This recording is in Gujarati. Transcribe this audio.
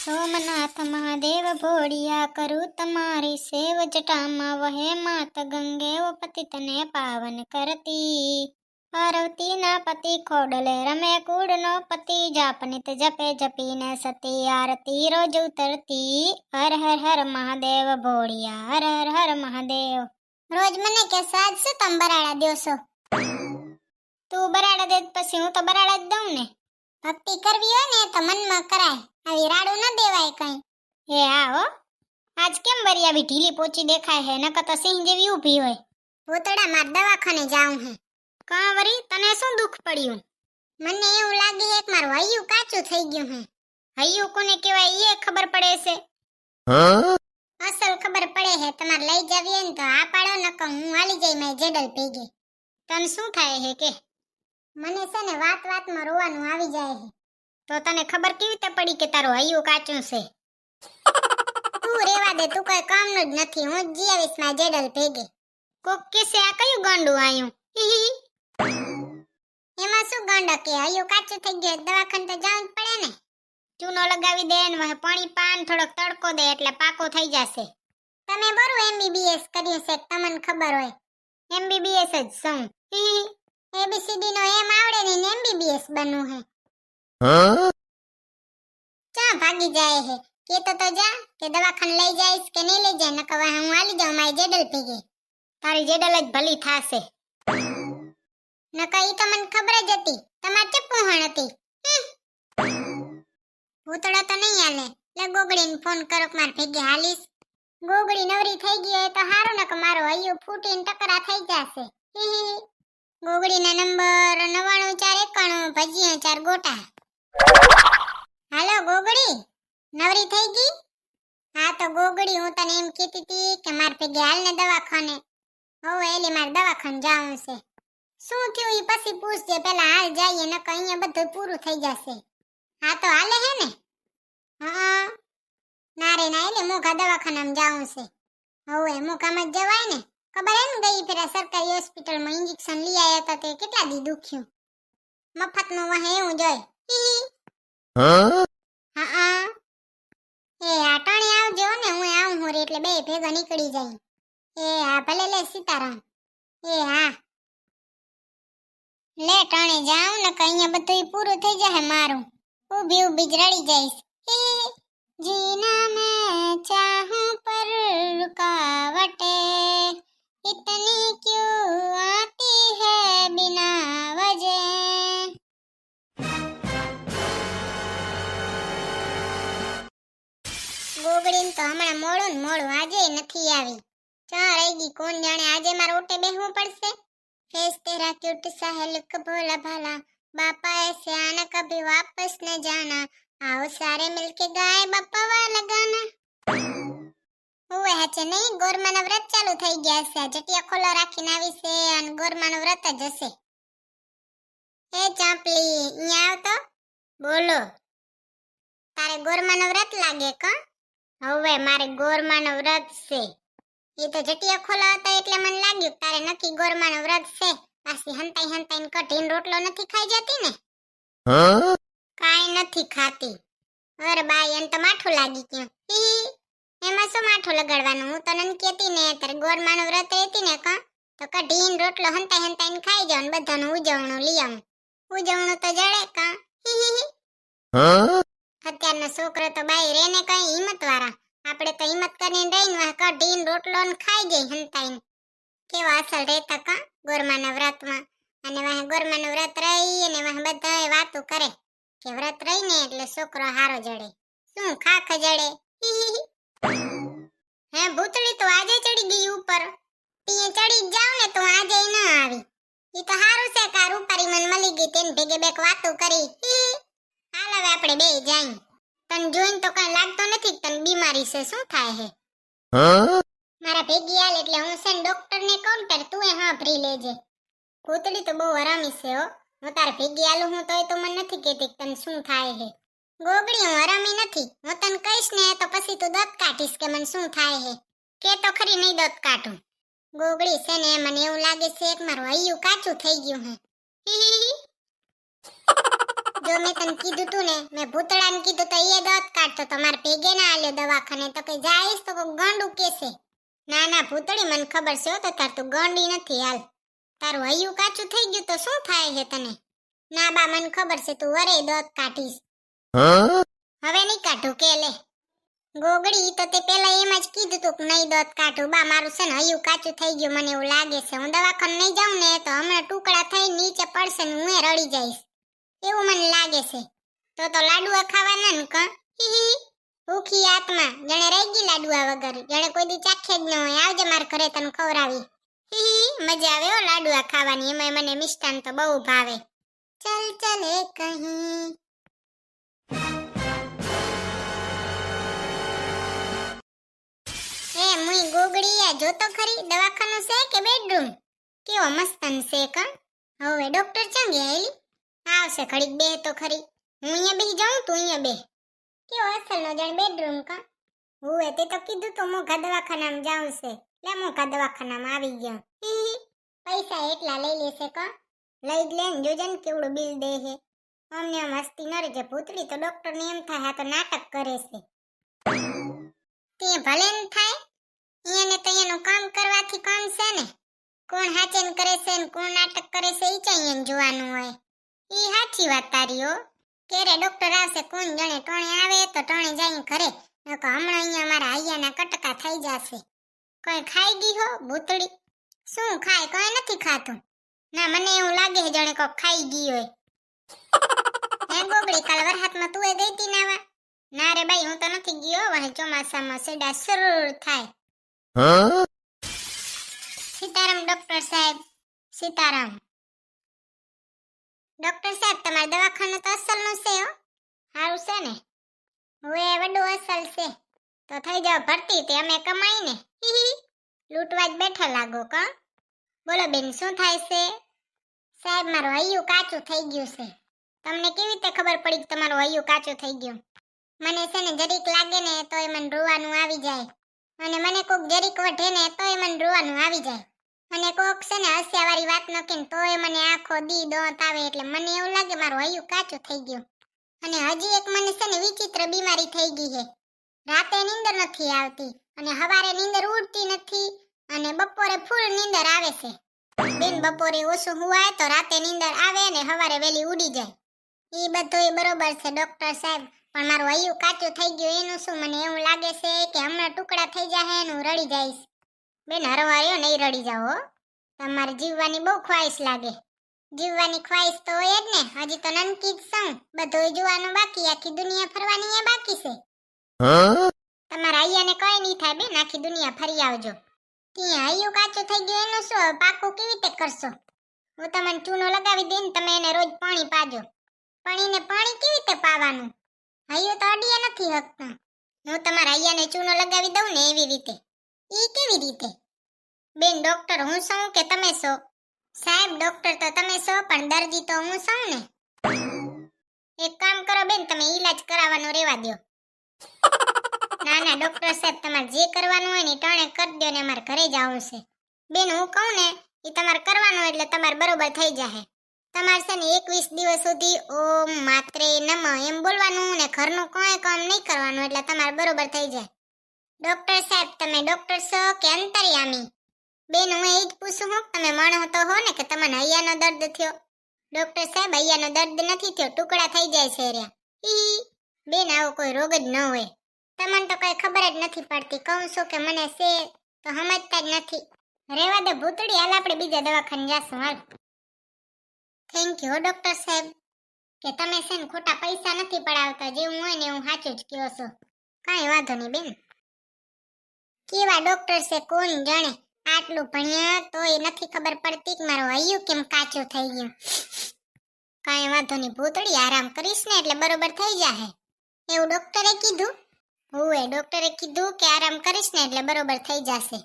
સોમનાથ મહાદેવ ભોળિયા કરું તમારી સેવ જટામાં વહે માત ગંગે ઓ પતિતને પાવન કરતી પાર્વતી ના પતિ ખોડલે રમે કૂડનો પતિ જાપનિત જપે જપીને સતી આરતી રોજ ઉતરતી હર હર હર મહાદેવ ભોળિયા હર હર હર મહાદેવ રોજ મને કે સાજ શું તમ બરાડા દ્યોસો તું બરાડા દે પછી હું તો બરાડા જ દઉં ને ભક્તિ કરવી હોય ને તો મનમાં કરાય આવી રાડું ન દેવાય કઈ હે હા હો આજ કેમ વરી આવી ઢીલી પોચી દેખાય હે નકર તો સિંહ જેવી ઊભી હોય ભૂતડા માર દવાખાને જાઉં હે કા વરી તને શું દુખ પડ્યું મને એવું લાગે હે કે મારું હૈયું કાચું થઈ ગયું હે હૈયું કોને કહેવાય એ ખબર પડે છે અસલ ખબર પડે હે તમારે લઈ જાવી ને તો આ પાડો નકર હું હાલી જઈ મે જેડલ ભેગી તને શું થાય હે કે મને છે ને વાત વાતમાં રોવાનું આવી જાય છે તો તને ખબર કેવી રીતે પડી કે તારું હૈયું કાચું છે તું રેવા દે તું કોઈ કામનું જ નથી હું જ જીવીશ માં જેડલ ભેગે કોક કેસે આ કયું ગાંડું આયું એમાં શું ગાંડા કે હૈયું કાચું થઈ ગયું દવાખાને તો જવું જ પડે ને ચૂનો લગાવી દે ને વહે પાણી પાન થોડોક તડકો દે એટલે પાકો થઈ જશે તમે બરું એમબીબીએસ કર્યું છે તમને ખબર હોય એમબીબીએસ જ છું એબીસીડી નો એમ આવડે ને એમબીબીએસ બનવું હે ચા ભાગી જાય હે કે તો જા કે દવાખાને લઈ જઈશ કે નહીં લઈ જાય નકર હું હાલી જાઉં મારી જેડલ ભેગી તારી જેડલ જ ભલી થાશે નકર ઈ તો મને ખબર જ હતી તમાર ચપ્પુહણ હતી ભૂતળો તો નહીં હાલે લે ગોગડીને ફોન કરો કે માર ભેગી હાલીશ ગોગડી નવરી થઈ ગઈ હોય તો હારું નકર મારો હૈયું ફૂટીને ટકરા થઈ જશે ગોગડીના નંબર 9941 ભજીયા 4 ગોટા હાલો ગોગડી નવરી થઈ ગઈ હા તો ગોગડી હું તને એમ કહેતી હતી કે માર ભેગે હાલ ને દવાખાને હવે એલી માર દવાખાને જાવું છે શું થયું ઈ પછી પૂછજે પેલા હાલ જઈએ નકર અહીંયા બધું પૂરું થઈ જશે હા તો હાલે હે ને હા ના રે ના એટલે મોઘા દવાખાનામાં જાવું છે હવે મોઘામાં જ જવાય ને ખબર હે ને ગઈ ફેરા સરકારી હોસ્પિટલમાં ઇન્જેક્શન લઈ આયા હતા તે કેટલા દી દુખ્યું મફતનું વહે એવું જોય હા એ આટાણે આવજો ને હું આવું હોરે એટલે બે ભેગા નીકળી જાય એ હા ભલે લે સીતારામ એ હા લે ટાણે જાઉં ને કઈ અહીંયા બધું પૂરું થઈ જાય મારું ઊભી ઊભી જ રડી જઈશ जीना मैं चाहूं पर रुकावटे इतनी क्यों आती है बिना वजह ગોગડીન તો હમણાં મોડું આજે નથી આવી ચા રહી ગઈ કોણ જાણે આજે મારે ઓટે બેહવું પડશે ફેસ તેરા ક્यूट सा है लुक भोला भाला बापा ऐसे आना कभी वापस न जाना आओ सारे मिलके गाए बापा वाला गाना ઓએ હચે નહીં ગોરમાના વ્રત ચાલુ થઈ ગયા છે જટિયા ખોલો રાખીને આવી છે અને ગોરમાનું વ્રત જ હશે એ ચાંપલી અહીંયા આવ તો બોલો તારે ગોરમાનું વ્રત લાગે કા હવે મારે ગોરમાનું વ્રત છે એ તો જટિયા ખોલો હતા એટલે મને લાગ્યું તારે નક્કી ગોરમાનું વ્રત છે પાછી હંતાઈને કઢીને રોટલો નથી ખાઈ જતી ને કાઈ નથી ખાતી અરે બાઈ એમ તો માઠું લાગી ગયું એમાં શું માઠું લગાડવાનું હું તો નન કેતી ને તારે ગોરમાનું વ્રત હતી ને કા તો કઢીને રોટલો હંતાઈને ખાઈ જાવ ને બધાનું ઉજવણું લઈ આવું ઉજવણું તો જડે કા અત્યારનો છોકરો તો બાઈ રે ને કઈ હિંમત વાળા આપણે તો હિંમત કરીને રહીને કઢીને રોટલો ને ખાઈ જાય હંતાઈને કેવા અસલ રહેતા કા ગોરમાના વ્રતમાં અને વાહ ગોરમાનું વ્રત રહી અને વાહ બધાય વાતો કરે કે વ્રત રહીને એટલે છોકરો હારો જડે શું ખાખ જડે હે ભૂતળી તો આજે ચડી ગઈ ઉપર તીએ ચડી જાવ ને તો આજે ન આવી ઈ તો હારું છે કાર ઉપારી મન મળી ગઈ તેન ભેગે બેક વાતો કરી હાલ હવે આપણે બે જાય તન જોઈન તો કઈ લાગતો નથી તન બીમારી છે શું થાય હે મારા ભેગી હાલ એટલે હું છે ડોક્ટર ને કહું તાર તું હા ભરી લેજે ભૂતળી તો બહુ હરામી છે હો હું તાર ભેગી હાલું હું તોય તો મને નથી કહેતી તને શું થાય હે ગોગડી હું હરામી નથી હું તને કહીશ ને તો પછી તું દત કાઢીશ કે મને શું થાય હે કે તો ખરી નહીં દત કાઢું ગોગડી છે ને મને એવું લાગે છે કે મારું હૈયું કાચું થઈ ગયું હે જો મેં તને કીધું તું ને મેં ભૂતળાને કીધું તો એ દત કાર્ડ તો તમારે ભેગે ના આલ્યો દવાખાને તો કે જાઈશ તો કોઈ ગાંડું કેસે. ના ના ભૂતળી મને ખબર છે હો તો તાર તું ગાંડી નથી હાલ. તારું હૈયું કાચું થઈ ગયું તો શું થાય છે તને? ના બા મને ખબર છે તું વરે દોત કાઢીશ. હવે નહીં કાઢું કે લે ગોગડી તો તે પેલા એમ જ કીધું તું કે નહીં દોત કાઢું. બા મારું છે ને હૈયું કાચું થઈ ગયું મને એવું લાગે છે. હું દવાખાને નહીં જાઉં ને તો હમણાં ટુકડા થઈ નીચે પડશે ને હું રડી જઈશ એવું મને લાગે છે. તો લાડુઆ ખાવાના ને ક હી ભૂખી આત્મા જણે રહી ગઈ લાડુઆ વગર જણે કોઈ દી ચાખે જ ન હોય. આવજે મારા ઘરે તને ખવડાવી. હી મજા આવે હો લાડુઆ ખાવાની. એમાં મને મિષ્ટાન તો બહુ ભાવે. ચલ ચલે કહી એ મુઈ ગોગડી આ જોતો ખરી દવાખાનું છે કે બેડરૂમ? કેવો મસ્તન છે ક. હવે ડોક્ટર ચાં ગયા આવશે ઘડીક બે તો ખરી. હું અહીંયા બેસી જાઉં તું અહીંયા બે. કેવો અસલનો જાણ બેડરૂમ કા. હુએ તે તો કીધું તો મોઘા દવાખાનામાં જાઉં છે. લે મોઘા દવાખાનામાં આવી ગયો. પૈસા એટલા લઈ લેશે કા. લઈ જ લે જોજન કેવડું બિલ દે છે. અમને મસ્તી ન રેજે ભૂતળી તો ડોક્ટરને એમ થાય આ તો નાટક કરે છે. તે ભલે ન થાય એને તો એનું કામ કરવાથી કામ છે ને. કોણ હાચેન કરે છે ને કોણ નાટક કરે છે ઈ ચાઈ જોવાનું હોય. ઈ સાચી વાત તારી હો. કેરે ડોક્ટર આવશે કોણ જાણે. ટોણે આવે તો ટોણે જાય ઘરે. નકો હમણાં અહીંયા મારા હૈયાના કટકા થઈ જશે. કોઈ ખાઈ ગઈ હો ભૂતળી? શું ખાય? કોઈ નથી ખાતું. ના મને એવું લાગે છે જાણે કોક ખાઈ ગઈ હોય. હે ગોગડી કાલ વરહાતમાં તું એ ગઈ તી નાવા? ના રે ભાઈ હું તો નથી ગયો. વહે ચોમાસામાં સેડા સરુર થાય. સીતારામ ડોક્ટર સાહેબ. સીતારામ. ડોક્ટર સાહેબ તમારા દવાખાનું તો અસલનું છે હો. સારું છે ને? હવે વડું અસલ છે તો થઈ જાવ ભરતી. તે અમે કમાઈ ને લૂંટવા જ બેઠા લાગો કા. બોલો બેન શું થાય છે? સાહેબ મારું હૈયું કાચું થઈ ગયું છે. તમને કેવી રીતે ખબર પડી કે તમારું હૈયું કાચું થઈ ગયું? મને છે ને જરીક લાગે ને તોય મને રોવાનું આવી જાય. અને મને કોક જરીક વઢે ને તોય મને રોવાનું આવી જાય. અને કોક છે ને હસ્યાવાળી વાત ન કે તોય મને આખો દી દોત આવે. એટલે મને એવું લાગે મારું હૈયું કાચું થઈ ગયું. અને હજી એક મને છે ને વિચિત્ર બીમારી થઈ ગઈ છે. રાતે નીંદર નથી આવતી અને હવારે નીંદર ઉડતી નથી અને બપોરે ફૂલ નીંદર આવે છે. બેન બપોરે ઓછું હુવાય તો રાતે નીંદર આવે ને હવારે વેલી ઉડી જાય. ઈ બધુંય બરોબર છે ડોક્ટર સાહેબ પણ મારું હૈયું કાચું થઈ ગયું એનું શું? મને એવું લાગે છે કે હમણાં ટુકડા થઈ જાય ને હું રડી જઈશ. બેન હરવાર્યો નહીં રડી જાવ હો. તમારે જીવવાની બહુ ખ્વાહિશ લાગે. જીવવાની ખ્વાહિશ તો હોય જ ને. હજી તો નનકી જ છું. બધુંય જોવાનું બાકી. આખી દુનિયા ફરવાની એ બાકી છે. તમારા હૈયાને કઈ નહીં થાય બેન. આખી દુનિયા ફરી આવજો. ત્યાં હૈયું કાચું થઈ ગયું એનું શું? પાકું કેવી રીતે કરશો? હું તમને ચૂનો લગાવી દઈને તમે એને રોજ પાણી પાજો. પણ એને પાણી કેવી રીતે પાવાનું? હૈયું તો અડીએ નથી હકતા. હું તમારા હૈયાને ચૂનો લગાવી દઉં ને એવી રીતે. ઈ કેવી રીતે? બેન ડોક્ટર હું છું કે તમે છો? સાહેબ ડોક્ટર તો તમે છો પણ દર્દી તો હું છું ને. એક કામ કરો બેન તમે ઈલાજ કરાવવાનો રેવા દો. ના ના ડોક્ટર સાહેબ તમારે જે કરવાનું હોય ને ટાણે કરી દો ને અમારે ઘરે જ આવું છે. બેન હું કહું ને એ તમારે કરવાનું એટલે તમારે બરોબર થઈ જશે. તમારે છે ને 21 દિવસ સુધી ઓમ માત્રે નમઃ એમ બોલવાનું ને ઘરનું કોઈ કામ નહીં કરવાનું એટલે તમારે બરોબર થઈ જાય. ડોક્ટર સાહેબ તમે ડોક્ટર છો કે અંતર્યામી? બેન હું એ જ પૂછું હું તમે માણો તો હો ને કે તમને હૈયાનો દર્દ થયો? ડોક્ટર સાહેબ હૈયાનો દર્દ નથી થયો ટુકડા થઈ જાય છે રહ્યા. બેન આવો કોઈ રોગ જ ન હોય. તમને તો કઈ ખબર જ નથી પડતી. કહું છું કે મને છે તો સમજતા જ નથી. રેવા દે ભૂતડી હાલ આપણે બીજા દવાખાને જાશું હાલ. થેન્ક યુ ડોક્ટર સાહેબ કે તમે છે ને ખોટા પૈસા નથી પડાવતા. જેવું હોય ને હું સાચું જ કહો છો. કાંઈ વાંધો નહીં બેન. કેવા ડોક્ટર છે કોણ જાણે. આટલું ભણ્યા તોય નથી ખબર પડતી કે મારું હૈયું કેમ કાચું થઈ ગયું. કાંઈ વાંધો નહીં ભૂતડી આરામ કરીશ ને એટલે બરોબર થઈ જાહે. એવું ડોક્ટરે કીધું? હુએ ડોક્ટરે કીધું કે આરામ કરીશ ને એટલે બરોબર થઈ જશે.